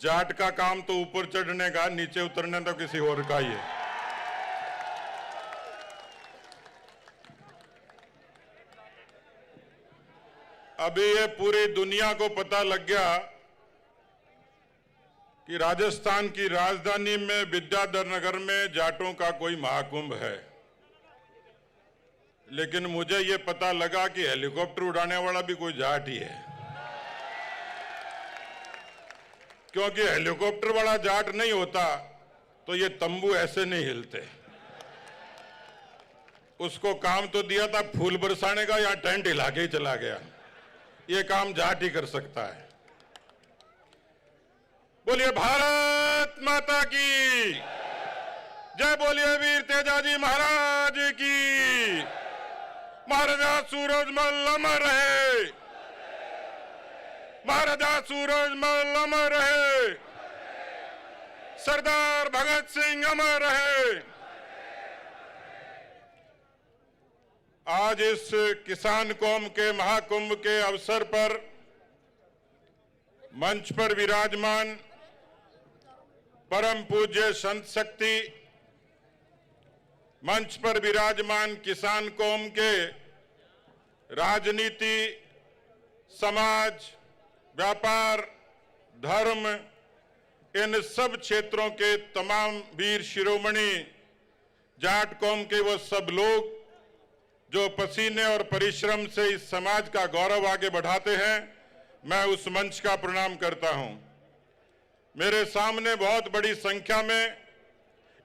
जाट का काम तो ऊपर चढ़ने का, नीचे उतरने तो किसी और का ही है। अभी ये पूरी दुनिया को पता लग गया कि राजस्थान की राजधानी में विद्याधर नगर में जाटों का कोई महाकुंभ है। लेकिन मुझे ये पता लगा कि हेलीकॉप्टर उड़ाने वाला भी कोई जाट ही है, क्योंकि हेलीकॉप्टर वाला जाट नहीं होता तो ये तंबू ऐसे नहीं हिलते। उसको काम तो दिया था फूल बरसाने का, या टेंट हिला के ही चला गया। ये काम जाट ही कर सकता है। बोलिए भारत माता की जय, बोलिए वीर तेजाजी महाराज की। महाराजा सूरजमल अमर रहे, महाराजा सूरजमल अमर रहे, सरदार भगत सिंह अमर रहे। आज इस किसान कौम के महाकुंभ के अवसर पर मंच पर विराजमान परम पूज्य संत शक्ति, मंच पर विराजमान किसान कौम के राजनीति, समाज, व्यापार, धर्म, इन सब क्षेत्रों के तमाम वीर शिरोमणि जाट कौम के वो सब लोग जो पसीने और परिश्रम से इस समाज का गौरव आगे बढ़ाते हैं, मैं उस मंच का प्रणाम करता हूं। मेरे सामने बहुत बड़ी संख्या में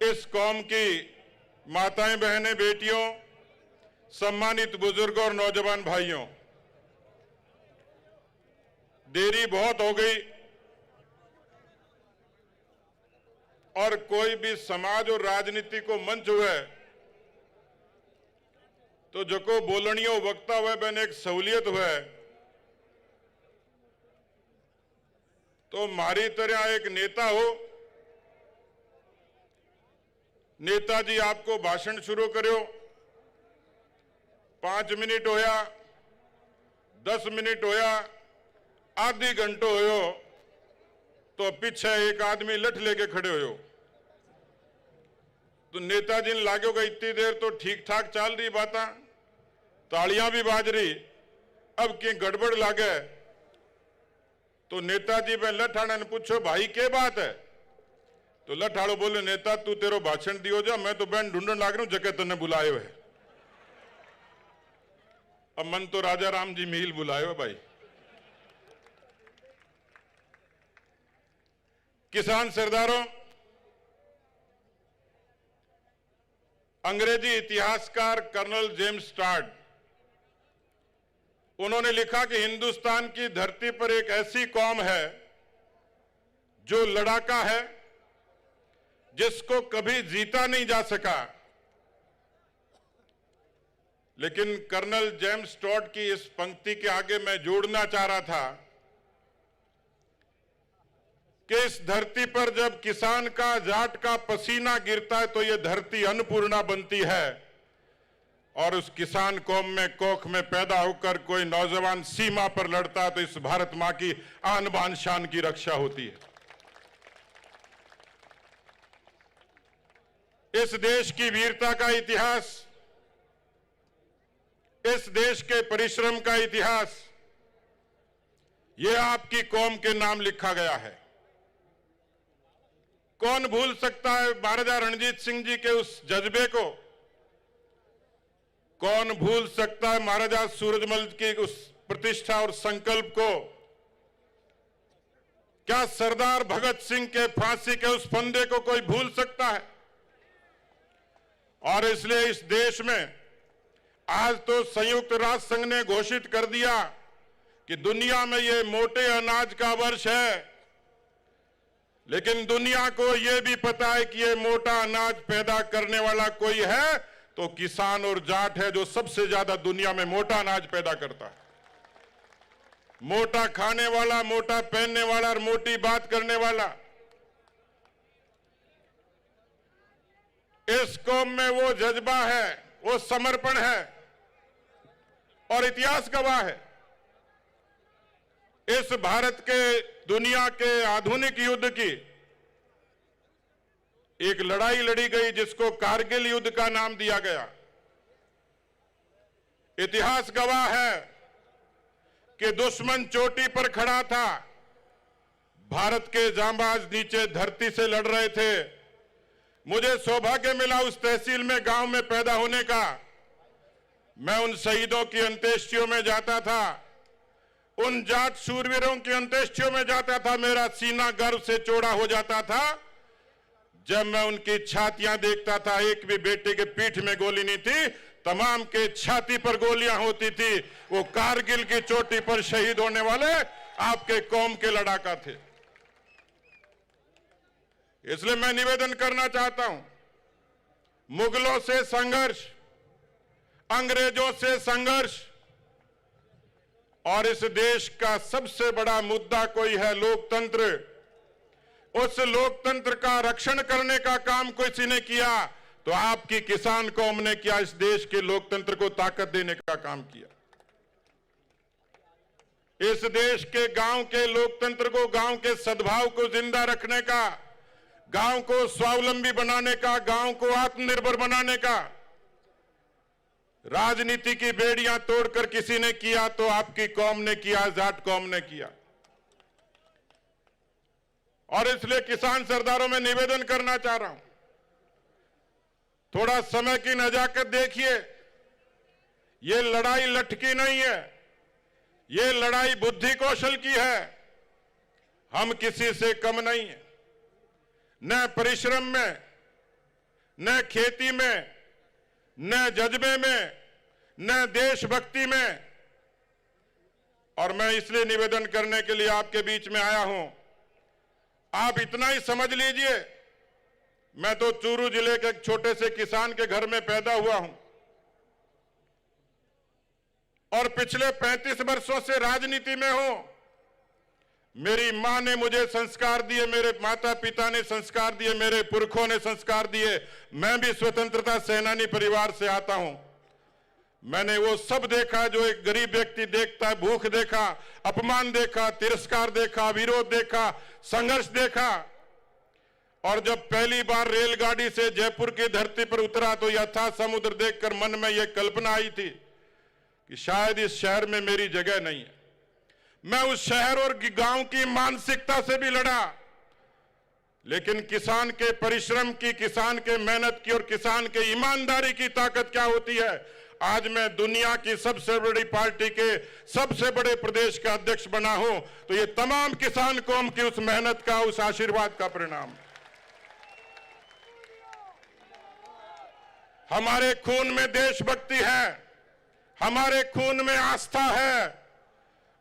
इस कौम की माताएं, बहनें, बेटियों, सम्मानित बुजुर्गों और नौजवान भाइयों, देरी बहुत हो गई और कोई भी समाज और राजनीति को मंच हुए तो जो को बोलणियों वक्ता हुए बने एक सहूलियत हुए, तो मारी तरह एक नेता हो, नेताजी आपको भाषण शुरू करो, 5 मिनट होया, 10 मिनट होया, आधी घंटो होयो, तो पीछे एक आदमी लठ लेके खड़े हो। तो नेताजी ने लागो कि इतनी देर तो ठीक ठाक चल रही बातें, तालियां भी बाज रही, अब की गड़बड़ लागे। तो नेताजी में लठाड़ा ने पूछो भाई क्या बात है? तो लठाड़ो बोले नेता तू तेरो भाषण दियो जा, मैं तो बहन ढूंढने लाग रहा हूं जगह तने बुलायो है। अब मन तो राजा राम जी मील बुलायो भाई। किसान सरदारों, अंग्रेजी इतिहासकार कर्नल जेम्स टॉड, उन्होंने लिखा कि हिंदुस्तान की धरती पर एक ऐसी कौम है जो लड़ाका है, जिसको कभी जीता नहीं जा सका। लेकिन कर्नल जेम्स टॉड की इस पंक्ति के आगे मैं जोड़ना चाह रहा था कि इस धरती पर जब किसान का, जाट का पसीना गिरता है तो यह धरती अन्नपूर्णा बनती है, और उस किसान कौम में, कोख में पैदा होकर कोई नौजवान सीमा पर लड़ता है तो इस भारत मां की आन बान शान की रक्षा होती है। इस देश की वीरता का इतिहास, इस देश के परिश्रम का इतिहास, यह आपकी कौम के नाम लिखा गया है। कौन भूल सकता है महाराजा रणजीत सिंह जी के उस जज्बे को? कौन भूल सकता है महाराजा सूरजमल की उस प्रतिष्ठा और संकल्प को? क्या सरदार भगत सिंह के फांसी के उस फंदे को कोई भूल सकता है? और इसलिए इस देश में आज तो संयुक्त राष्ट्र संघ ने घोषित कर दिया कि दुनिया में ये मोटे अनाज का वर्ष है, लेकिन दुनिया को यह भी पता है कि ये मोटा अनाज पैदा करने वाला कोई है तो किसान और जाट है, जो सबसे ज्यादा दुनिया में मोटा अनाज पैदा करता है। मोटा खाने वाला, मोटा पहनने वाला और मोटी बात करने वाला। इस कौम में वो जज्बा है, वो समर्पण है, और इतिहास गवाह है। इस भारत के दुनिया के आधुनिक युद्ध की एक लड़ाई लड़ी गई जिसको कारगिल युद्ध का नाम दिया गया। इतिहास गवाह है कि दुश्मन चोटी पर खड़ा था, भारत के जांबाज नीचे धरती से लड़ रहे थे। मुझे सौभाग्य मिला उस तहसील में, गांव में पैदा होने का। मैं उन शहीदों की अंत्येष्टियों में जाता था, उन जाट शूरवीरों की अंत्येष्टियों में जाता था। मेरा सीना गर्व से चौड़ा हो जाता था जब मैं उनकी छातियां देखता था। एक भी बेटे के पीठ में गोली नहीं थी, तमाम के छाती पर गोलियां होती थी। वो कारगिल की चोटी पर शहीद होने वाले आपके कौम के लड़ाका थे। इसलिए मैं निवेदन करना चाहता हूं, मुगलों से संघर्ष, अंग्रेजों से संघर्ष, और इस देश का सबसे बड़ा मुद्दा कोई है लोकतंत्र। उस लोकतंत्र का रक्षण करने का काम किसी ने किया तो आपकी किसान कौम ने किया। इस देश के लोकतंत्र को ताकत देने का काम किया। इस देश के गांव के लोकतंत्र को, गांव के सद्भाव को जिंदा रखने का, गांव को स्वावलंबी बनाने का, गांव को आत्मनिर्भर बनाने का राजनीति की बेड़ियां तोड़कर किसी ने किया तो आपकी कौम ने किया, जाट कौम ने किया। और इसलिए किसान सरदारों में निवेदन करना चाह रहा हूं, थोड़ा समय की नजाकत देखिए। ये लड़ाई लटकी नहीं है, ये लड़ाई बुद्धि कौशल की है। हम किसी से कम नहीं है, न परिश्रम में, न खेती में, न जज्बे में, न देशभक्ति में। और मैं इसलिए निवेदन करने के लिए आपके बीच में आया हूं, आप इतना ही समझ लीजिए, मैं तो चूरू जिले के एक छोटे से किसान के घर में पैदा हुआ हूं और पिछले 35 वर्षों से राजनीति में हूं। मेरी मां ने मुझे संस्कार दिए, मेरे माता पिता ने संस्कार दिए, मेरे पुरखों ने संस्कार दिए। मैं भी स्वतंत्रता सेनानी परिवार से आता हूं। मैंने वो सब देखा जो एक गरीब व्यक्ति देखता है। भूख देखा, अपमान देखा, तिरस्कार देखा, विरोध देखा, संघर्ष देखा। और जब पहली बार रेलगाड़ी से जयपुर की धरती पर उतरा तो यथा समुद्र देखकर मन में यह कल्पना आई थी कि शायद इस शहर में मेरी जगह नहीं है। मैं उस शहर और गांव की मानसिकता से भी लड़ा, लेकिन किसान के परिश्रम की, किसान के मेहनत की और किसान के ईमानदारी की ताकत क्या होती है, आज मैं दुनिया की सबसे बड़ी पार्टी के सबसे बड़े प्रदेश का अध्यक्ष बना हूं तो ये तमाम किसान कौम की उस मेहनत का, उस आशीर्वाद का परिणाम। हमारे खून में देशभक्ति है, हमारे खून में आस्था है,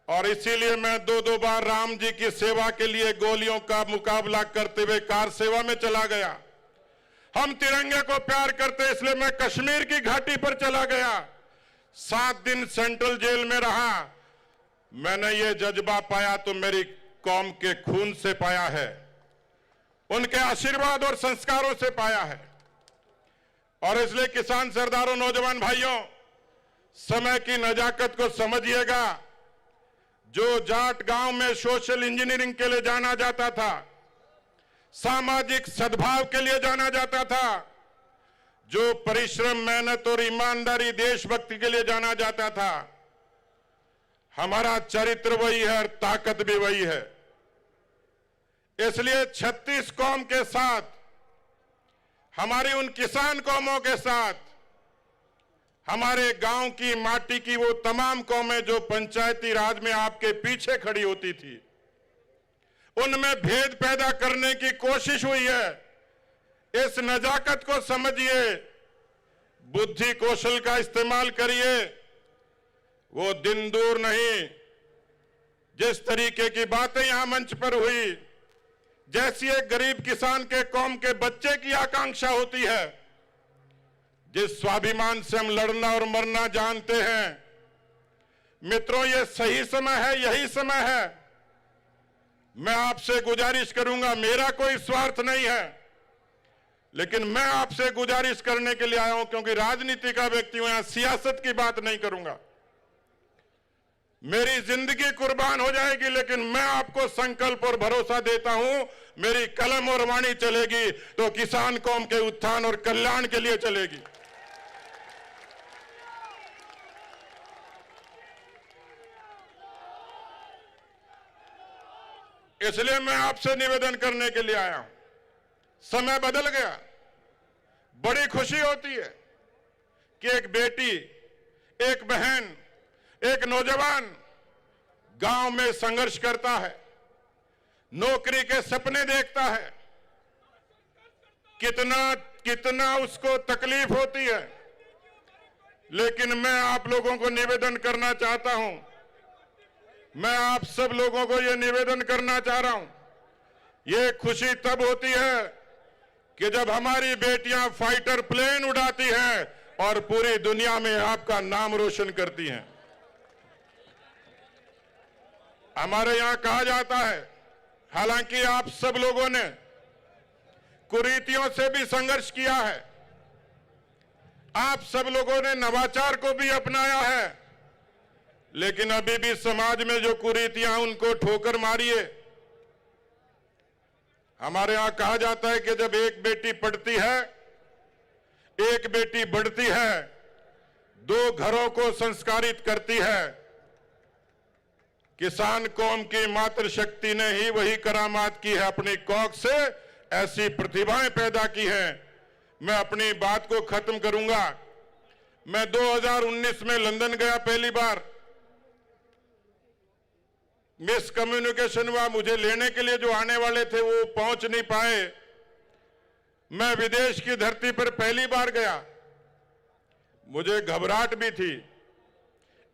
और इसीलिए मैं दो बार राम जी की सेवा के लिए गोलियों का मुकाबला करते हुए कार सेवा में चला गया। हम तिरंगे को प्यार करते इसलिए मैं कश्मीर की घाटी पर चला गया। 7 दिन सेंट्रल जेल में रहा। मैंने ये जज्बा पाया तो मेरी कौम के खून से पाया है, उनके आशीर्वाद और संस्कारों से पाया है। और इसलिए किसान सरदारों, नौजवान भाइयों, समय की नजाकत को समझिएगा। जो जाट गांव में सोशल इंजीनियरिंग के लिए जाना जाता था, सामाजिक सद्भाव के लिए जाना जाता था, जो परिश्रम, मेहनत और ईमानदारी, देशभक्ति के लिए जाना जाता था, हमारा चरित्र वही है और ताकत भी वही है। इसलिए 36 कौम के साथ, हमारी उन किसान कौमों के साथ, हमारे गांव की माटी की वो तमाम कौमें जो पंचायती राज में आपके पीछे खड़ी होती थी, उनमें भेद पैदा करने की कोशिश हुई है। इस नजाकत को समझिए, बुद्धि कौशल का इस्तेमाल करिए। वो दिन दूर नहीं, जिस तरीके की बातें यहां मंच पर हुई, जैसी एक गरीब किसान के कौम के बच्चे की आकांक्षा होती है, जिस स्वाभिमान से हम लड़ना और मरना जानते हैं। मित्रों, ये सही समय है, यही समय है। मैं आपसे गुजारिश करूंगा, मेरा कोई स्वार्थ नहीं है, लेकिन मैं आपसे गुजारिश करने के लिए आया हूं, क्योंकि राजनीति का व्यक्ति हूं, यहां सियासत की बात नहीं करूंगा। मेरी जिंदगी कुर्बान हो जाएगी, लेकिन मैं आपको संकल्प और भरोसा देता हूं, मेरी कलम और वाणी चलेगी तो किसान कौम के उत्थान और कल्याण के लिए चलेगी। इसलिए मैं आपसे निवेदन करने के लिए आया हूं। समय बदल गया। बड़ी खुशी होती है कि एक बेटी, एक बहन, एक नौजवान गांव में संघर्ष करता है, नौकरी के सपने देखता है, कितना उसको तकलीफ होती है। लेकिन मैं आप लोगों को निवेदन करना चाहता हूं, मैं आप सब लोगों को यह निवेदन करना चाह रहा हूं, यह खुशी तब होती है कि जब हमारी बेटियां फाइटर प्लेन उड़ाती हैं और पूरी दुनिया में आपका नाम रोशन करती हैं। हमारे यहां कहा जाता है, हालांकि आप सब लोगों ने कुरीतियों से भी संघर्ष किया है, आप सब लोगों ने नवाचार को भी अपनाया है, लेकिन अभी भी समाज में जो कुरीतियां उनको ठोकर मारिए। हमारे यहां कहा जाता है कि जब एक बेटी पढ़ती है, एक बेटी बढ़ती है, दो घरों को संस्कारित करती है। किसान कौम की मातृशक्ति ने ही वही करामात की है, अपनी कौख से ऐसी प्रतिभाएं पैदा की हैं। मैं अपनी बात को खत्म करूंगा। मैं 2019 में लंदन गया पहली बार। मिस कम्युनिकेशन हुआ, मुझे लेने के लिए जो आने वाले थे वो पहुंच नहीं पाए। मैं विदेश की धरती पर पहली बार गया, मुझे घबराहट भी थी।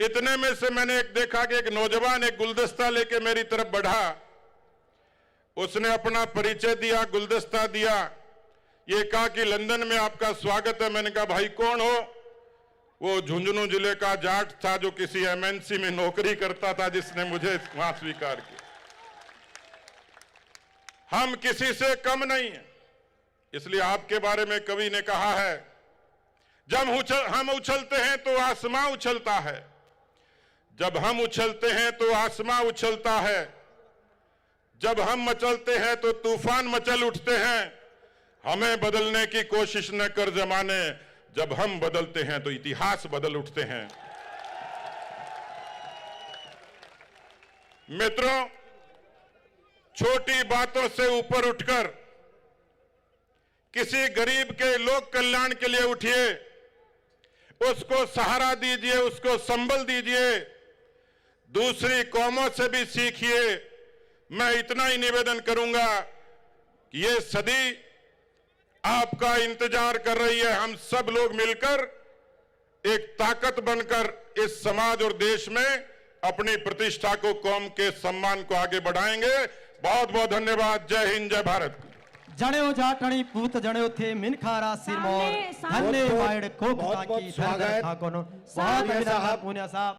इतने में से मैंने एक देखा कि एक नौजवान एक गुलदस्ता लेके मेरी तरफ बढ़ा। उसने अपना परिचय दिया, गुलदस्ता दिया, ये कहा कि लंदन में आपका स्वागत है। मैंने कहा भाई कौन हो? वो झुंझुनू जिले का जाट था जो किसी एमएनसी में नौकरी करता था, जिसने मुझे वहां स्वीकार किया। हम किसी से कम नहीं है, इसलिए आपके बारे में कवि ने कहा है, जब हम उछलते हैं तो आसमां उछलता है, जब हम उछलते हैं तो आसमां उछलता है, जब हम मचलते हैं तो तूफान मचल उठते हैं। हमें बदलने की कोशिश न कर जमाने, जब हम बदलते हैं तो इतिहास बदल उठते हैं। मित्रों, छोटी बातों से ऊपर उठकर किसी गरीब के लोक कल्याण के लिए उठिए, उसको सहारा दीजिए, उसको संबल दीजिए, दूसरी कौमों से भी सीखिए। मैं इतना ही निवेदन करूंगा कि ये सदी आपका इंतजार कर रही है। हम सब लोग मिलकर एक ताकत बनकर इस समाज और देश में अपनी प्रतिष्ठा को, कौम के सम्मान को आगे बढ़ाएंगे। बहुत बहुत धन्यवाद। जय हिंद, जय भारत। जणेओ जाटणी पूत जणेओ थे मिनखारा सिरमौर धन्य वाइड को की स्वागत। बहुत साहब